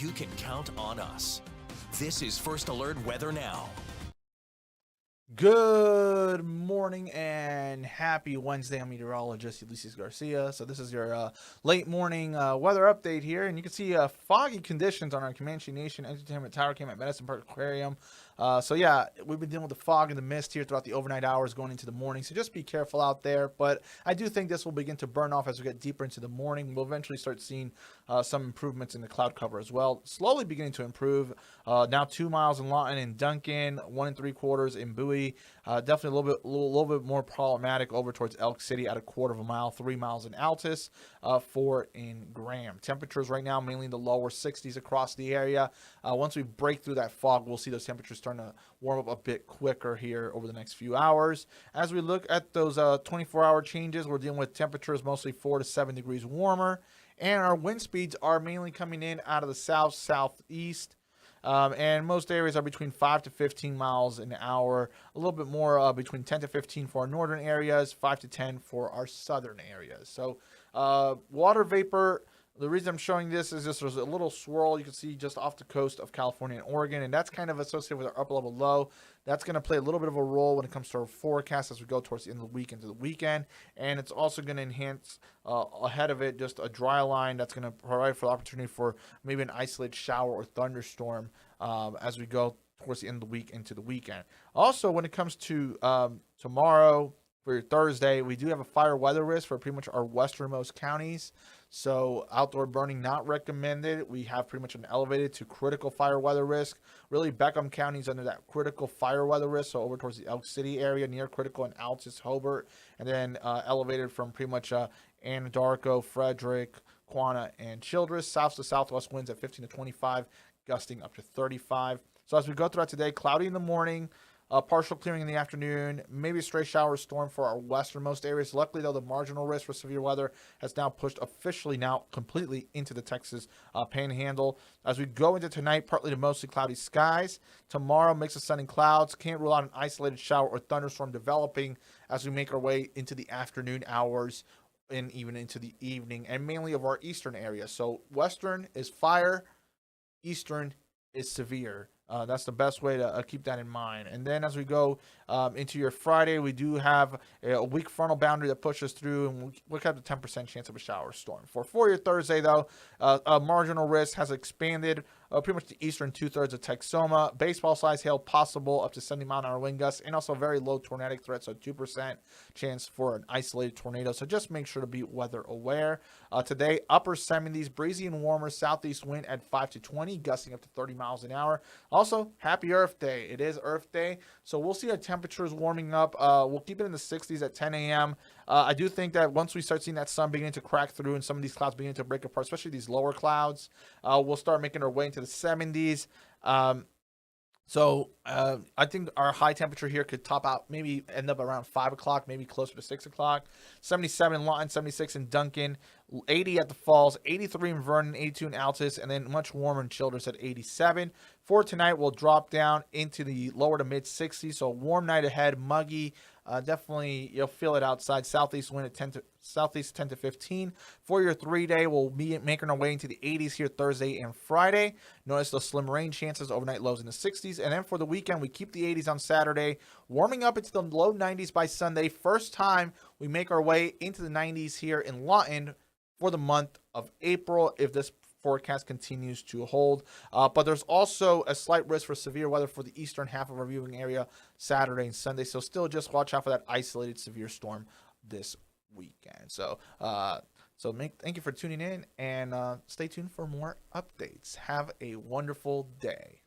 you can count on us. This is First Alert Weather Now. Good morning and happy Wednesday. I'm meteorologist Ulysses Garcia. So this is your late morning weather update here, and you can see foggy conditions on our Comanche Nation Entertainment Tower cam at Medicine Park Aquarium. So yeah, we've been dealing with the fog and the mist here throughout the overnight hours going into the morning. So just be careful out there. But I do think this will begin to burn off as we get deeper into the morning. We'll eventually start seeing some improvements in the cloud cover as well. Slowly beginning to improve. Now 2 miles in Lawton and Duncan, 1 3/4 in Bowie. Definitely a little bit more problematic over towards Elk City at 1/4 mile, 3 miles in Altus, 4 in Graham. Temperatures right now mainly in the lower 60s across the area. Once we break through that fog, we'll see those temperatures starting to warm up a bit quicker here over the next few hours. As we look at those 24-hour changes, we're dealing with temperatures mostly 4 to 7 degrees warmer, and our wind speeds are mainly coming in out of the southeast. And most areas are between 5 to 15 miles an hour, a little bit more between 10 to 15 for our northern areas, 5 to 10 for our southern areas. So water vapor, the reason I'm showing this is just there's a little swirl you can see just off the coast of California and Oregon, and that's kind of associated with our upper level low. That's going to play a little bit of a role when it comes to our forecast as we go towards the end of the week into the weekend. And it's also going to enhance ahead of it just a dry line that's going to provide for the opportunity for maybe an isolated shower or thunderstorm as we go towards the end of the week into the weekend. Also, when it comes to tomorrow, for Thursday, we do have a fire weather risk for pretty much our westernmost counties. So outdoor burning not recommended. We have pretty much an elevated to critical fire weather risk. Really, Beckham County is under that critical fire weather risk. So over towards the Elk City area, near critical in Altus, Hobart, and then elevated from pretty much Anadarko, Frederick, Quanah, and Childress. South to southwest winds at 15 to 25, gusting up to 35. So as we go throughout today, cloudy in the morning. Partial clearing in the afternoon, maybe a stray shower storm for our westernmost areas. Luckily, though, the marginal risk for severe weather has now pushed officially now completely into the Texas panhandle. As we go into tonight, partly to mostly cloudy skies. Tomorrow, mix of sun and clouds. Can't rule out an isolated shower or thunderstorm developing as we make our way into the afternoon hours and even into the evening, and mainly of our eastern area. So western is fire, eastern is severe. That's the best way to keep that in mind. And then as we go into your Friday, we do have a weak frontal boundary that pushes through, and we'll have the 10% chance of a shower storm. For your Thursday, though, a marginal risk has expanded pretty much the eastern 2/3 of Texoma. Baseball-sized hail possible up to 70-mile-an-hour wind gusts, and also very low tornadic threat, so 2% chance for an isolated tornado. So just make sure to be weather aware. Today, upper 70s, breezy and warmer, southeast wind at 5 to 20, gusting up to 30 miles an hour. Also, happy Earth Day. It is Earth Day, so we'll see our temperatures warming up. We'll keep it in the 60s at 10 a.m. I do think that once we start seeing that sun beginning to crack through and some of these clouds beginning to break apart, especially these lower clouds, we'll start making our way into the 70s. So I think our high temperature here could top out, maybe end up around 5 o'clock, maybe closer to 6 o'clock. 77 in Lawton, 76 in Duncan, 80 at the Falls, 83 in Vernon, 82 in Altus, and then much warmer in Childress at 87. For tonight, we'll drop down into the lower to mid 60s. So warm night ahead, muggy. Definitely, you'll feel it outside. Southeast wind at southeast 10 to 15. For your 3-day, we'll be making our way into the 80s here Thursday and Friday. Notice the slim rain chances, overnight lows in the 60s. And then for the weekend, we keep the 80s on Saturday, warming up into the low 90s by Sunday. First time we make our way into the 90s here in Lawton for the month of April, if this forecast continues to hold. But there's also a slight risk for severe weather for the eastern half of our viewing area Saturday and Sunday. So still just watch out for that isolated severe storm this weekend. So thank you for tuning in, and stay tuned for more updates. Have a wonderful day.